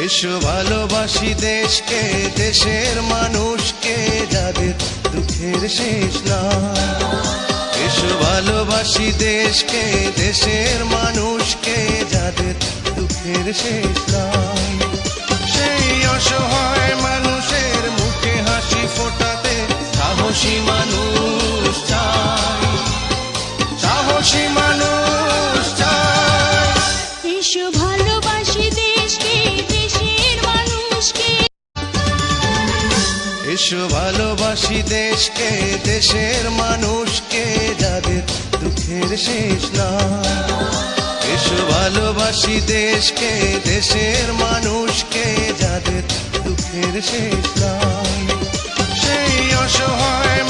এসো ভালোবাসি দেশকে, দেশের মানুষকে, যাদের দুঃখের শেষ নাই। এসো ভালোবাসি দেশকে, দেশের মানুষকে, যাদের দুঃখের শেষ নাই। সেই অসহায় মানুষের মুখে হাসি ফোটাতে সাহসী মানুষ চাই, সাহসী মানুষ চাই। এসো ভালোবাসি দেশকে, দেশের মানুষকে। এসো ভালোবাসি দেশকে, দেশের মানুষকে, যাদের দুঃখের শেষ নাই। এসো ভালোবাসি দেশকে, দেশের মানুষকে, যাদের দুঃখের শেষ নাই। সেই অসহায়